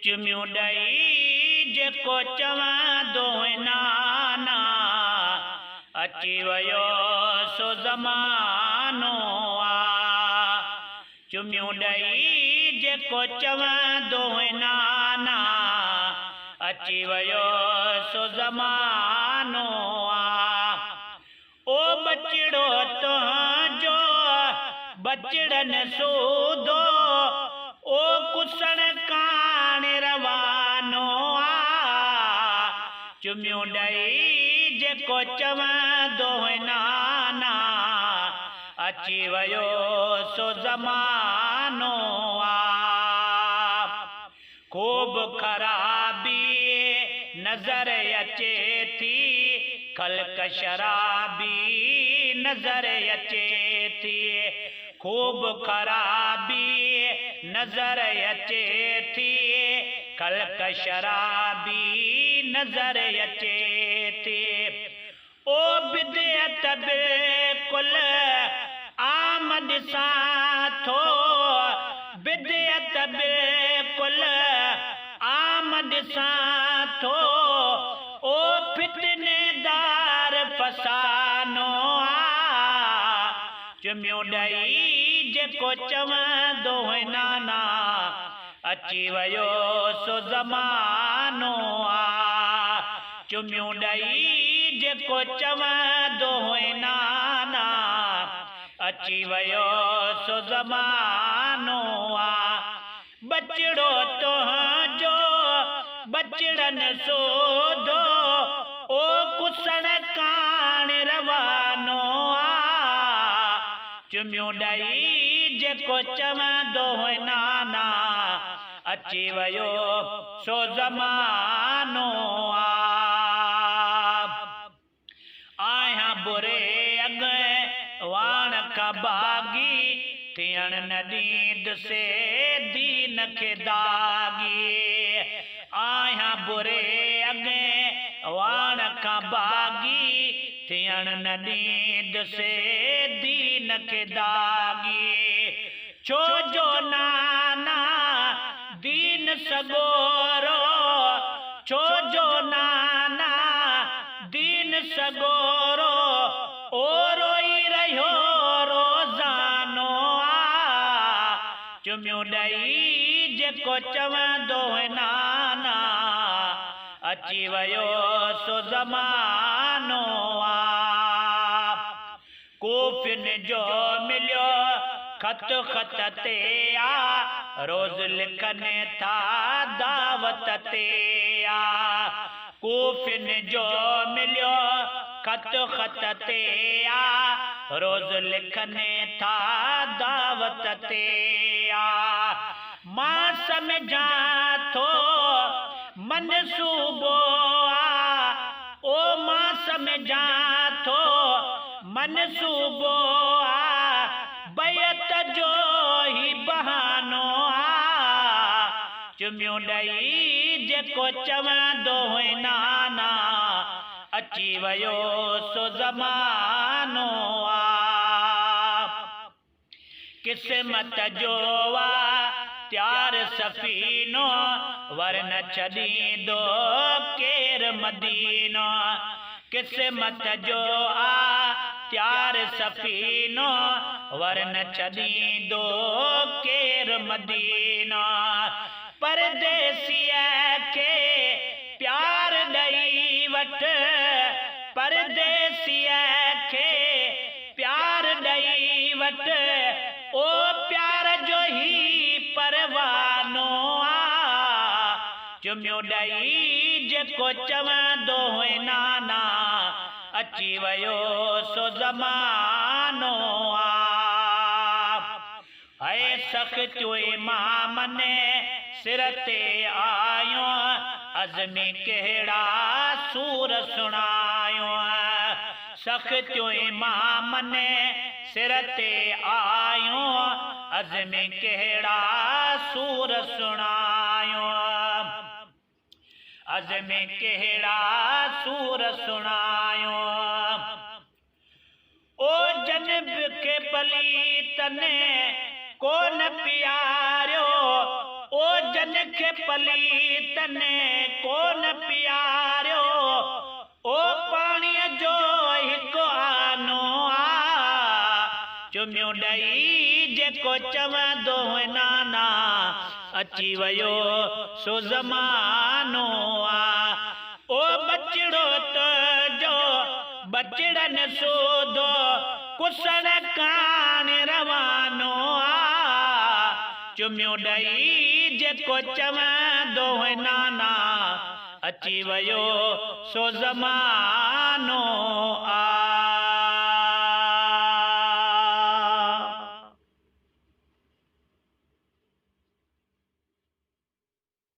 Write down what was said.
चुमियूं ॾई जेको चवंदो नाना अची वियो सो ज़मानो आ। चुमियूं ॾई जेको चवंदो नाना अची वियो सो ज़मानो आ। ओ बचड़ो तुंहिंजो बचड़नि सूदो ओ कुसण कान रवानो आ। चुमियूं ॾई जेको चवंदो नाना अची वियो सो ज़मानो आ। खूब ख़राबी नज़र अचे थी ख़ल्क़ शराबी नज़र अचे थी। खूब ख़राबी नज़र अचे थी ख़ल्क़ शराबी नज़र अचे थी। ओ बिदअत बिल्कुल आमद सां थो बिदअत बिल्कुल आमद सां थो ओ फितनेदार फसानो आ। चुमियूं ॾई जेको चवंदो नाना अची वियो सो ज़मानो आ। चुमियूं ॾई जेको चवंदो नाना अची वियो सो ज़मानो आ। बचड़ो तुंहिंजो बचड़नि सूदो ओ कुसण कान रवानो आ। चुमियूं ॾई जेको चवंदो नाना अची वियो सो ज़मानो आ। आहियां बुरे अॻवान खां बाग़ी थियण न ॾींदुसि दीन खे दागी। आहियां बुरे अॻवान खां बाग़ी थियण न ॾींदुसि दीन खे दागी। छो जो नाना दीन सगोरो छो जो नाना दीन सगोरो ओ रोई रहियो रोज़ानो आ। चुमियूं ॾई जेको चवंदो नाना अची वियो सो ज़मानो आ। कूफिन जो मिलियो ख़त ख़त ते आ रोज़ लिखनि था दावत ते आ। कूफिन जो मिलियो ख़त ख़त ते आ रोज़ लिखनि था दावत ते आ। मां सम्झां थो मनसूबो आ ओ मां सम्झां थो मनसूबो आ बैत जो ही बहानो आ। चुमियूं ॾई जेको चवंदो नाना अची वियो सो ज़मानो आ। क़िस्मत जो आ त्यार सफ़ीनो वरन छॾींदो केर मदीनो। क़िस्मत जो आ त्यार सफ़ीनो वरन छॾींदो केर मदीनो। परदेसीअ खे प्यार ॾई वठ परदेसीअ खे प्यार ॾई वठ ओ प्यार जो ही परवानो आ। चुमियूं ॾई जेको चवंदो नाना अची वियो सो ज़मानो आ। है सख़्तियूं इमाम ने सिर ते आयो अज़मी कहिड़ा सूर सुणायो। सख़्तियूं इमाम ने सिर ते आयो अज़मी कहिड़ा सूर सुणायो। अज़मी कहिड़ा सूर सुणायो। ओ जनब के पलीतन कोन प्यारियो ओ जन खे पलीतन कोन प्यारियो ओ पाणीअ जो हिकु आनो आ चुमियो ॾई जेको चवंदो नाना अची वियो सो ज़मानो आ ओ बचड़ो त जो बचड़न सोधो कुसण कान रवानो आ चुमियो ॾई जेको चवंदो नाना अची वियो सो ज़मानो आ।